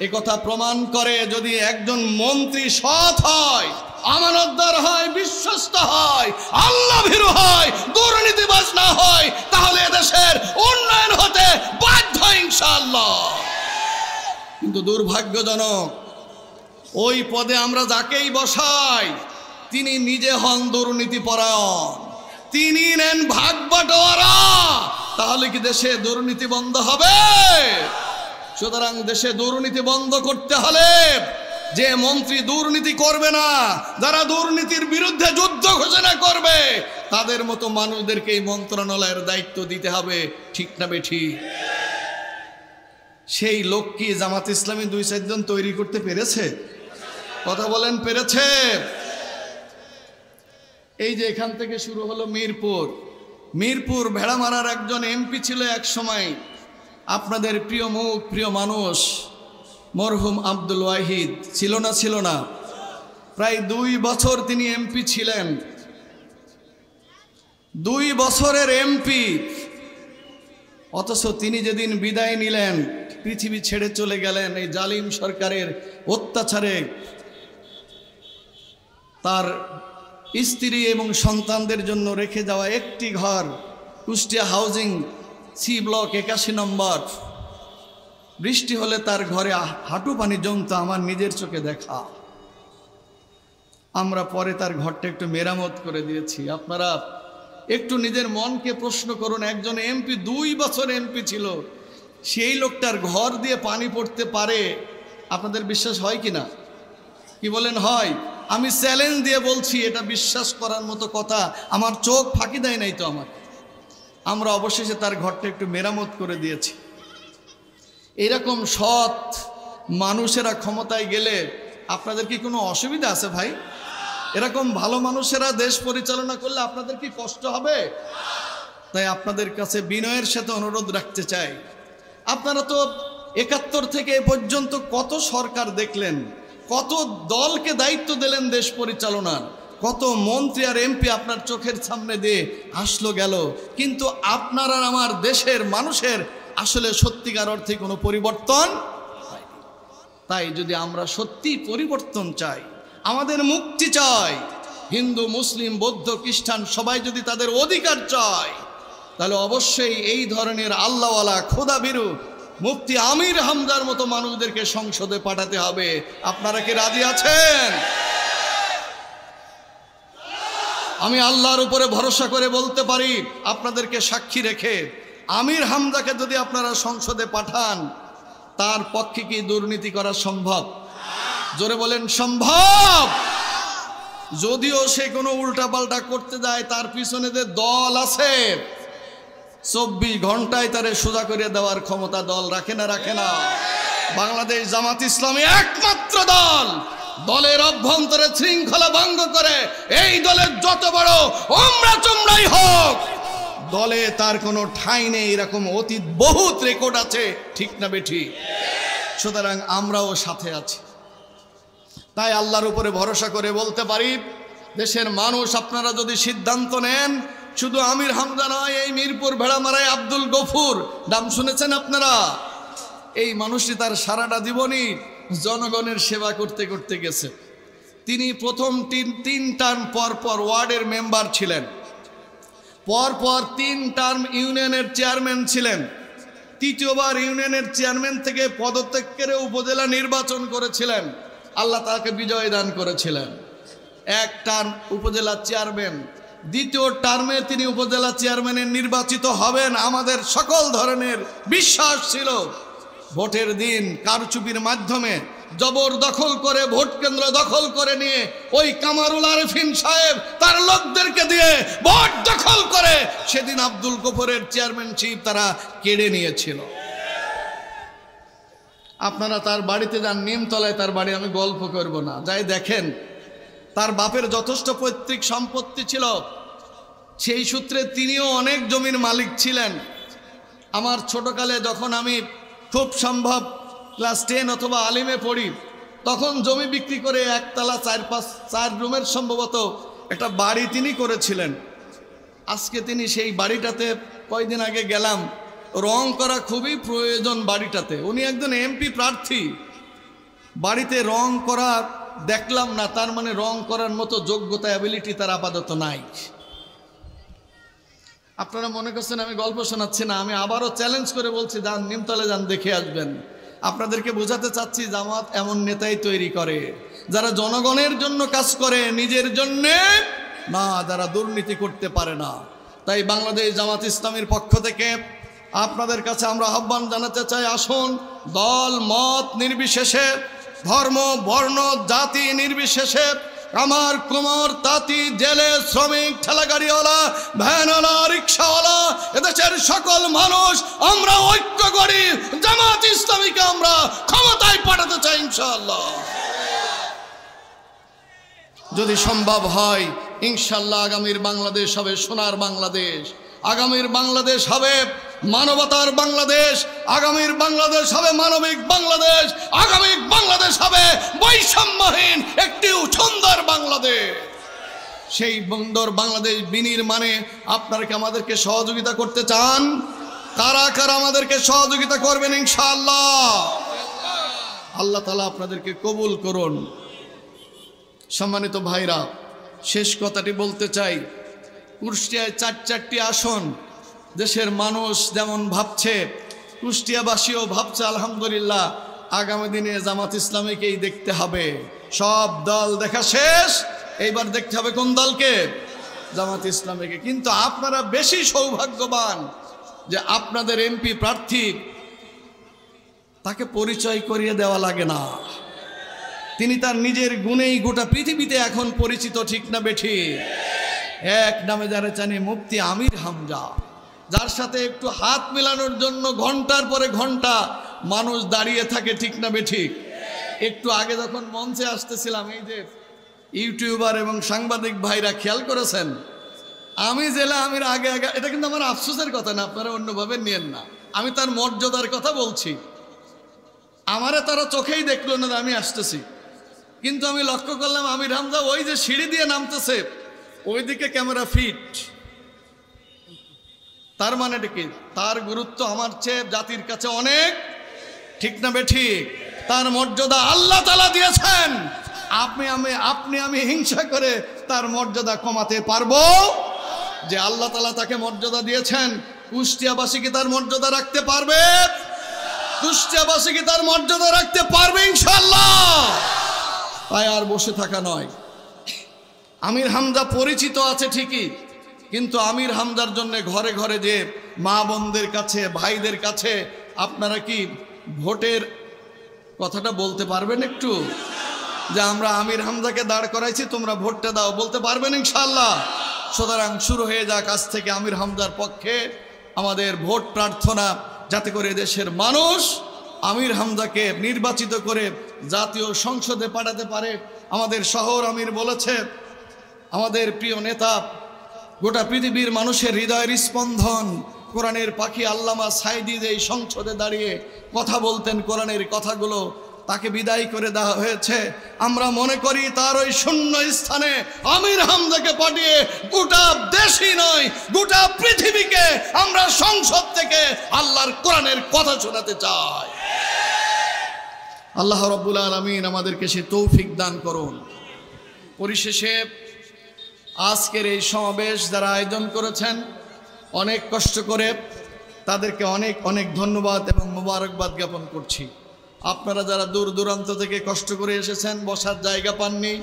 এ কথা প্রমাণ করে যদি একজন মন্ত্রী সৎ হয়, আমানতদার হয়, বিশ্বস্ত হয়, আল্লাহ ভীরু হয়, দুর্নীতিবাজ না হয়, তাহলে এদেশের উন্নয়ন হতে বাধ্য ইনশাআল্লাহ। কিন্তু দুর্ভাগ্যজনক, ওই পদে আমরা যাকেই বসাই তিনি নিজে হন দুর্নীতিপরায়ণ, তিনি নেন ভাগ বাটোয়ারা। তাহলে কি দেশে দুর্নীতি বন্ধ হবে? সুতরাং দেশে দুর্নীতি বন্ধ করতে হলে যে মন্ত্রী দুর্নীতি করবে না, যারা দুর্নীতির বিরুদ্ধে যুদ্ধ ঘোষণা করবে, তাদের মতো মানুষদেরকে এই মন্ত্রণালয়ের দায়িত্ব দিতে হবে। ঠিক না বেঠিক? সেই লোক কি জামাত ইসলামী 2-4 জন তৈরি করতে পেরেছে? কথা বলেন, পেরেছে? এই যে এখান থেকে শুরু হলো মিরপুর ভেড়ামারার একজন এমপি ছিল এক সময়, আপনাদের প্রিয় মুখ, প্রিয় মানুষ, মরহুম আব্দুল ওয়াহিদ। ছিল না? প্রায় 2 বছর তিনি এমপি ছিলেন। 2 বছরের এমপি, অথচ তিনি যেদিন বিদায় নিলেন, পৃথিবী ছেড়ে চলে গেলেন এই জালিম সরকারের অত্যাচারে, তার স্ত্রী এবং সন্তানদের জন্য রেখে যাওয়া একটি ঘর কুষ্টিয়া হাউজিং সি ব্লক 81 নম্বর, বৃষ্টি হলে তার ঘরে হাঁটু পানি জমতো, আমার নিজের চোখে দেখা। আমরা পরে তার ঘরটা একটু মেরামত করে দিয়েছি। আপনারা একটু নিজের মনকে প্রশ্ন করুন, একজন এমপি 2 বছর এমপি ছিল, সেই লোকটার ঘর দিয়ে পানি পড়তে পারে? আপনাদের বিশ্বাস হয় কি না? কি বলেন, হয়? আমি চ্যালেঞ্জ দিয়ে বলছি, এটা বিশ্বাস করার মতো কথা। আমার চোখ ফাঁকি দেয় নাই তো আমার। আমরা অবশেষে তার ঘরটা একটু মেরামত করে দিয়েছি। এরকম সৎ মানুষেরা ক্ষমতায় গেলে আপনাদের কি কোনো অসুবিধা আছে ভাই? এরকম ভালো মানুষেরা দেশ পরিচালনা করলে আপনাদের কি কষ্ট হবে? তাই আপনাদের কাছে বিনয়ের সাথে অনুরোধ রাখতে চাই, আপনারা তো 71 থেকে এ পর্যন্ত কত সরকার দেখলেন, কত দলকে দায়িত্ব দিলেন দেশ পরিচালনার, কত মন্ত্রী আর এমপি আপনার চোখের সামনে দিয়ে আসলো গেল, কিন্তু আপনার আর আমার দেশের মানুষের আসলে সত্যিকার অর্থে কোনো পরিবর্তন হয়নি। তাই যদি আমরা সত্যি পরিবর্তন চাই, আমাদের মুক্তি চাই, হিন্দু, মুসলিম, বৌদ্ধ, খ্রিস্টান সবাই যদি তাদের অধিকার চায়, তাহলে অবশ্যই এই ধরনের আল্লাহওয়ালা, খোদাভীরু মুফতি আমির হামজার মতো মানুষদেরকে সংসদে পাঠাতে হবে। আপনারা কি রাজি আছেন? আমি আল্লাহর উপরে ভরসা করে বলতে পারি, আপনাদেরকে সাক্ষী রেখে, আমির হামজাকে যদি আপনারা সংসদে পাঠান, তার পক্ষে কি দুর্নীতি করা সম্ভব? জোরে বলেন, সম্ভব। যদিও সে কোনো উল্টাপাল্টা করতে যায়, তার পিছনে যে দল আছে 24 ঘন্টায় তারে সোজা করে দেওয়ার ক্ষমতা দল রাখে না? রাখে না? বাংলাদেশ জামাত ইসলামী একমাত্র দল, দলের অভ্যন্তরে শৃঙ্খলা ভঙ্গ করে, এই দলের যত বড় ওমরা চুমরাই হোক, দলে তার কোনো ঠাঁই নেই। এরকম অতীত বহুত রেকর্ড আছে। ঠিক না বেঠি? সুতরাং আমরাও সাথে আছি। তাই আল্লাহর উপরে ভরসা করে বলতে পারি, দেশের মানুষ আপনারা যদি সিদ্ধান্ত নেন, শুধু আমির হামজা নয়, এই মিরপুর ভেড়ামারায় আব্দুল গফুর নাম শুনেছেন আপনারা? এই মানুষটি তার সারাটা জীবনই জনগণের সেবা করতে করতে গেছে। তিনি প্রথম 3 টার্ম পর ওয়ার্ডের মেম্বার ছিলেন, পর 3 টার্ম ইউনিয়নের চেয়ারম্যান ছিলেন, তৃতীয়বার ইউনিয়নের চেয়ারম্যান থেকে পদত্যাগ করে উপজেলা নির্বাচন করেছিলেন, আল্লাহ তাকে বিজয় দান করেছিলেন। 1 টার্ম উপজেলা চেয়ারম্যান, দ্বিতীয় টার্মে তিনি উপজেলা চেয়ারম্যানের নির্বাচিত হবেন। আমাদের সকল ধরনের বিশ্বাস ছিল, ভোটের দিন কারচুপির মাধ্যমে জবরদখল করে ভোট কেন্দ্র দখল করে নিয়ে ওই কামারুল আরেফিন সাহেব তার লোকদেরকে দিয়ে ভোট দখল করে সেদিন আব্দুল গফুরের চেয়ারম্যানশিপ তারা কেড়ে নিয়েছিল। আপনারা তার বাড়িতে যান, নিমতলায় তার বাড়ি, আমি গল্প করব না, যাই দেখেন। তার বাপের যথেষ্ট পৈতৃক সম্পত্তি ছিল, সেই সূত্রে তিনিও অনেক জমির মালিক ছিলেন। আমার ছোটকালে যখন আমি খুব সম্ভব ক্লাস 10 অথবা আলিমে পড়ি, তখন জমি বিক্রি করে একতলা 4 রুমের সম্ভবত একটা বাড়ি তিনি করেছিলেন। আজকে তিনি সেই বাড়িটাতে কয়েকদিন আগে গেলাম, রং করা খুবই প্রয়োজন বাড়িটাতে। উনি একজন এমপি প্রার্থী, বাড়িতে রং করা দেখলাম না, তার মানে রং করার মতো যোগ্যতা অ্যাবিলিটি তার আপাতত নাই। আপনারা মনে করছেন আমি গল্প শোনাচ্ছি না, আমি আবারও চ্যালেঞ্জ করে বলছি, যান নিমতলে যান, দেখে আসবেন। আপনাদেরকে বোঝাতে চাচ্ছি জামাত এমন নেতাই তৈরি করে যারা জনগণের জন্য কাজ করে, নিজের জন্যে না, যারা দুর্নীতি করতে পারে না। তাই বাংলাদেশ জামাত ইসলামীর পক্ষ থেকে আপনাদের কাছে আমরা আহ্বান জানাতে চাই, আসুন দল মত নির্বিশেষে, ধর্ম বর্ণ জাতি নির্বিশেষে, আমার কুমার তাঁতি জেলে শ্রমিক ঠেলাগাড়িওয়ালা ভ্যানওয়ালা রিক্সাওয়ালা এদেশের সকল মানুষ আমরা ঐক্য করি, জামাত ইসলামীকে আমরা ক্ষমতায় পাঠাতে চাই ইনশাআল্লাহ। যদি সম্ভব হয় ইনশাআল্লাহ আগামীর বাংলাদেশ হবে সোনার বাংলাদেশ, আগামীর বাংলাদেশ হবে মানবতার বাংলাদেশ, আগামীর বাংলাদেশ হবে মানবিক বাংলাদেশ, আগামী বাংলাদেশ হবে বৈষম্যহীন একটি সুন্দর বাংলাদেশ। সেই সুন্দর বাংলাদেশ বিনির্মাণে আপনারা কি আমাদেরকে সহযোগিতা করতে চান? কারা কারা আমাদেরকে সহযোগিতা করবেন ইনশাআল্লাহ? আল্লাহ তাআলা আপনাদেরকে কবুল করুন। সম্মানিত ভাইরা, শেষ কথাটি বলতে চাই, কুষ্টিয়ায় 4টি আসন দেশের মানুষ যেমন ভাবছে, কুষ্টিয়াবাসীও ভাবছে আলহামদুলিল্লাহ, আগামী দিনে জামাত ইসলামীকেই দেখতে হবে। সব দল দেখা শেষ, এইবার দেখতে হবে কোন দলকে? জামাত ইসলামীকে। কিন্তু আপনারা বেশি সৌভাগ্যবান যে আপনাদের এমপি প্রার্থী, তাকে পরিচয় করিয়ে দেওয়া লাগে না, তিনি তার নিজের গুণেই গোটা পৃথিবীতে এখন পরিচিত, ঠিক না বেঠি? এক নামে যারা জানে, মুফতি আমির হামজা, যার সাথে একটু হাত মেলানোর জন্য ঘন্টার পরে ঘন্টা মানুষ দাঁড়িয়ে থাকে, ঠিক না বেঠিক? একটু আগে যখন মঞ্চে আসতেছিলাম, এই যে ইউটিউবার এবং সাংবাদিক ভাইরা খেয়াল করেছেন, আমি জেলা আমির আগে আগে, এটা কিন্তু আমার আফসোসের কথা না, আপনারা অন্যভাবে নিয়েন না, আমি তার মর্যাদার কথা বলছি। আমারে তারা চোখেই দেখলো না আমি আসতেছি, কিন্তু আমি লক্ষ্য করলাম আমির হামজা ওই যে সিঁড়ি দিয়ে নামতেছে, ওইদিকে ক্যামেরা ফিট। তার মানে কি? তার গুরুত্ব আমার চেয়ে জাতির কাছে অনেক, ঠিক না বেঠিক? তার মর্যাদা আল্লাহ তাআলা দিয়েছেন, আপনি আমি হিংসা করে তার মর্যাদা কমাতে পারবো? যে আল্লাহ তাআলা তাকে মর্যাদা দিয়েছেন, কুষ্টিয়াবাসী কি তার মর্যাদা রাখতে পারবে? কুষ্টিয়াবাসী কি তার মর্যাদা রাখতে পারবে ইনশাআল্লাহ? তাই আর বসে থাকা নয়। আমির হামজা পরিচিত আছে ঠিকই, কিন্তু আমির হামজার জন্য ঘরে ঘরে যে মা বোনদের কাছে, ভাইদের কাছে আপনারা কি ভোটের কথাটা বলতে পারবেন একটু? যে আমরা আমির হামজাকে দাঁড় করাইছি, তোমরা ভোটটা দাও, বলতে পারবেন ইনশাআল্লাহ? সুতরাং শুরু হয়ে যাক আজ থেকে আমির হামজার পক্ষে আমাদের ভোট প্রার্থনা, যাতে করে দেশের মানুষ আমির হামজাকে নির্বাচিত করে জাতীয় সংসদে পাঠাতে পারে। আমাদের শহর আমির বলেছে, আমাদের প্রিয় নেতা, গোটা পৃথিবীর মানুষের হৃদয়ের স্পন্দন, কোরআনের পাখি আল্লামা সাইদি যে এই সংসদে দাঁড়িয়ে কথা বলতেন কোরআনের কথাগুলো, তাকে বিদায় করে দেওয়া হয়েছে। আমরা মনে করি তার ওই শূন্য স্থানে আমির হামজাকে পাঠিয়ে গোটা দেশই নয়, গোটা পৃথিবীকে আমরা সংসদ থেকে আল্লাহর কোরআনের কথা শোনাতে চাই। আল্লাহ রাব্বুল আলামিন আমাদেরকে সে তৌফিক দান করুন। পরিশেষে আজকের এই সমাবেশ যারা আয়োজন করেছেন অনেক কষ্ট করে, তাদেরকে অনেক অনেক ধন্যবাদ এবং মোবারকবাদ জ্ঞাপন করছি। আপনারা যারা দূর দূরান্ত থেকে কষ্ট করে এসেছেন, বসার জায়গা পাননি,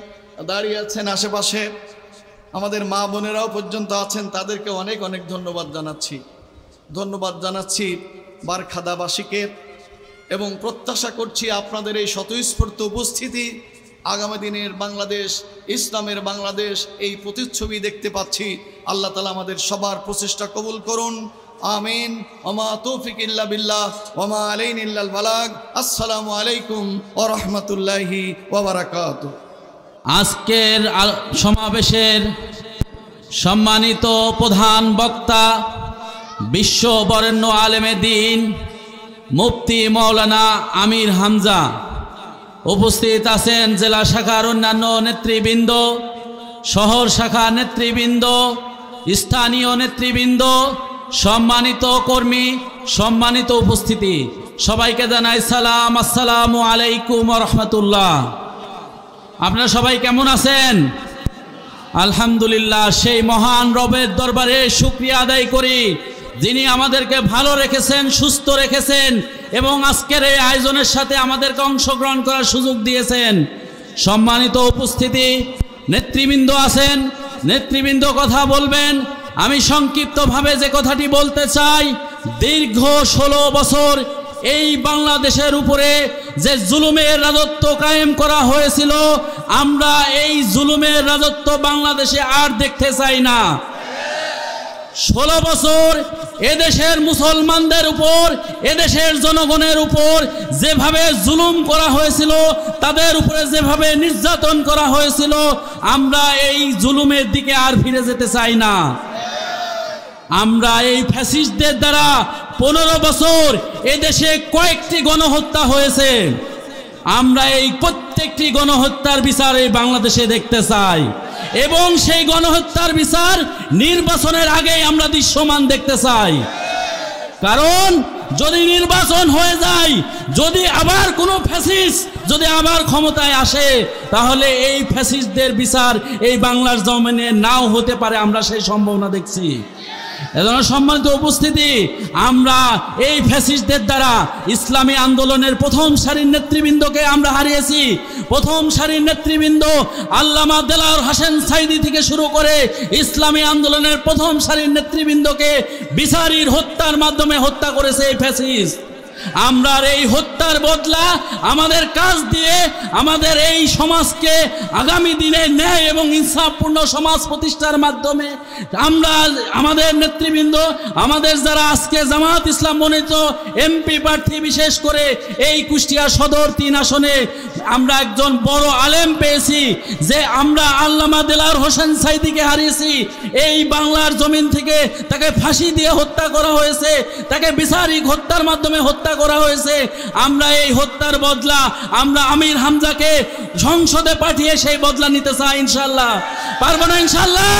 দাঁড়িয়ে আছেন আশেপাশে, আমাদের মা বোনেরাও পর্যন্ত আছেন, তাদেরকে অনেক অনেক ধন্যবাদ জানাচ্ছি। ধন্যবাদ জানাচ্ছি বারখাদাবাসীকে এবং প্রত্যাশা করছি আপনাদের এই স্বতঃস্ফূর্ত উপস্থিতি আগামী দিনের বাংলাদেশ, ইসলামের বাংলাদেশ, এই প্রতিচ্ছবি দেখতে পাচ্ছি। আল্লাহ তাআলা আমাদের সবার প্রচেষ্টা কবুল করুন, আমিন। ওমা তৌফিক ইল্লা বিল্লাহ ওমা আলাইনা ইল্লাল বালাগ। আসসালামু আলাইকুম ওয়া রাহমাতুল্লাহি ওয়া বারাকাতুহু। আজকের সমাবেশের সম্মানিত প্রধান বক্তা, বিশ্ব বরেণ্য আলেমে দ্বীন মুফতি মাওলানা আমির হামজা, উপস্থিত আছেন জেলা শাখার অন্যান্য নেতৃবৃন্দ, শহর শাখা নেতৃবৃন্দ, স্থানীয় নেতৃবৃন্দ, সম্মানিত কর্মী, সম্মানিত উপস্থিতি, সবাইকে জানাই সালাম, আসসালামু আলাইকুম ওয়া রাহমাতুল্লাহ। আপনারা সবাই কেমন আছেন? আলহামদুলিল্লাহ। সেই মহান রবের দরবারে শুকরিয়া আদায় করি, যিনি আমাদেরকে ভালো রেখেছেন, সুস্থ রেখেছেন এবং আজকের এই আয়োজনের সাথে আমাদেরকে অংশগ্রহণ করার সুযোগ দিয়েছেন। সম্মানিত উপস্থিতি, নেতৃবৃন্দ আছেন, নেতৃবৃন্দ কথা বলবেন। আমি সংক্ষিপ্তভাবে যে কথাটি বলতে চাই, দীর্ঘ 16 বছর এই বাংলাদেশের উপরে যে জুলুমের রাজত্ব কায়েম করা হয়েছিল, আমরা এই জুলুমের রাজত্ব বাংলাদেশে আর দেখতে চাই না। 16 বছর এদেশের মুসলমানদের উপর, এদেশের জনগণের উপর যেভাবে জুলুম করা হয়েছিল, তাদের উপরে যেভাবে নির্যাতন করা হয়েছিল, আমরা এই জুলুমের দিকে আর ফিরে যেতে চাই না। আমরা এই ফ্যাসিস্টদের দ্বারা 15 বছর এদেশে কয়েকটি গণহত্যা হয়েছে, আমরা এই প্রত্যেকটি গণহত্যার বিচার এই বাংলাদেশে দেখতে চাই এবং সেই গণহত্যার বিচার নির্বাচনের আগেই আমরা দৃশ্যমান দেখতে চাই। কারণ যদি নির্বাচন হয়ে যায়, যদি আবার কোনো ফ্যাসিস্ট যদি আবার ক্ষমতায় আসে, তাহলে এই ফ্যাসিস্টদের বিচার এই বাংলার জমিনে নাও হতে পারে, আমরা সেই সম্ভাবনা দেখছি। এজন্য সম্মানিত উপস্থিতি, আমরা এই ফ্যাসিস্টদের দ্বারা ইসলামী আন্দোলনের প্রথম সারির নেতৃবৃন্দকে আমরা হারিয়েছি। প্রথম সারির নেতৃবৃন্দ আল্লামা দেলাওয়ার হোসেন সাঈদী থেকে শুরু করে ইসলামী আন্দোলনের প্রথম সারির নেতৃবৃন্দকে বিচারের হত্যার মাধ্যমে হত্যা করেছে এই ফ্যাসিস্ট। আমরা এই হত্যার বদলা আমাদের কাজ দিয়ে আমাদের এই সমাজকে আগামী দিনে ন্যায় এবং ইনসাফপূর্ণ সমাজ প্রতিষ্ঠার মাধ্যমে আমরা আমাদের নেতৃবৃন্দ, আমাদের যারা আজকে জামাত ইসলাম মনোনীত এমপি প্রার্থী, বিশেষ করে এই কুষ্টিয়া সদর 3 আসনে আমরা একজন বড় আলেম পেয়েছি, যে আমরা আল্লামা দেলাওয়ার হোসেন সাঈদীকে হারিয়েছি। এই বাংলার জমিন থেকে তাকে ফাঁসি দিয়ে হত্যা করা হয়েছে, তাকে বিচারিক হত্যার মাধ্যমে হত্যা করা হয়েছে। আমরা এই হত্যার বদলা আমরা আমির হামজাকে সংসদে পাঠিয়ে সেই বদলা নিতে চাই। ইনশাআল্লাহ পারবো না? ইনশাআল্লাহ।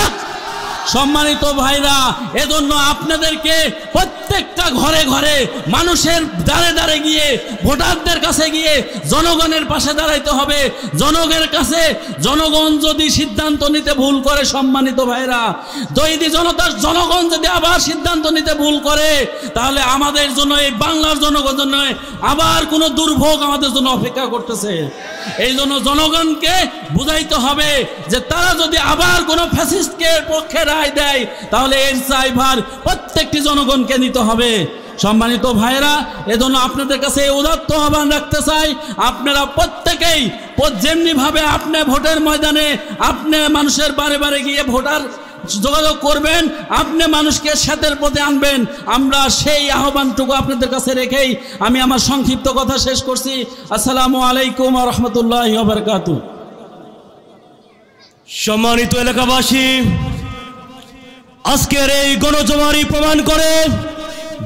সম্মানিত ভাইরা, এজন্য আপনাদেরকে প্রত্যেকটা ঘরে ঘরে, মানুষের দ্বারে দ্বারে গিয়ে, ভোটারদের কাছে গিয়ে জনগণের পাশে দাঁড়াইতে হবে। জনগণের কাছে, জনগণ যদি সিদ্ধান্ত নিতে ভুল করে, সম্মানিত ভাইরা, জনগণ যদি আবার সিদ্ধান্ত নিতে ভুল করে, তাহলে আমাদের জন্য, এই বাংলার জনগণের জন্য আবার কোনো দুর্ভোগ আমাদের জন্য অপেক্ষা করতেছে। এই জন্য জনগণকে বুঝাইতে হবে যে তারা যদি আবার কোনো ফ্যাসিস্টকে পক্ষে রায় দেয়, তাহলে এর দায়ভার প্রত্যেকটি জনগণকে নিতে হবে। সম্মানিত ভাইরা, এজন্য আপনাদের কাছে উদাত্ত আহ্বান রাখতে চাই, আপনারা প্রত্যেকেই যেমনিভাবে আপনি ভোটের ময়দানে আপনি মানুষের বারে বারে গিয়ে ভোটার যোগাযোগ করবেন, আপনি মানুষকে সেতের পথে আনবেন, আমরা সেই আহ্বানটুকু আপনাদের কাছে রেখেই আমি আমার সংক্ষিপ্ত কথা শেষ করছি। আসসালামু আলাইকুম ওয়া রাহমাতুল্লাহি ওয়া বারাকাতুহু। সম্মানিত এলাকাবাসী, আজকের এই গণজমারি প্রমাণ করে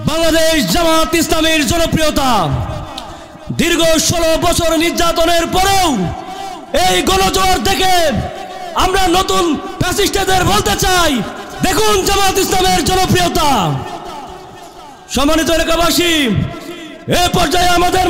বাংলাদেশ জামাত ইসলামীর জনপ্রিয়তা। দীর্ঘ 16 বছর নির্যাতনের পরেও এই গণজোয়ার থেকে আমরা নতুন ফ্যাসিস্টদের বলতে চাই, দেখুন জামাত ইসলামের জনপ্রিয়তা। সম্মানিত এলাকাবাসী, এই পর্যায়ে আমাদের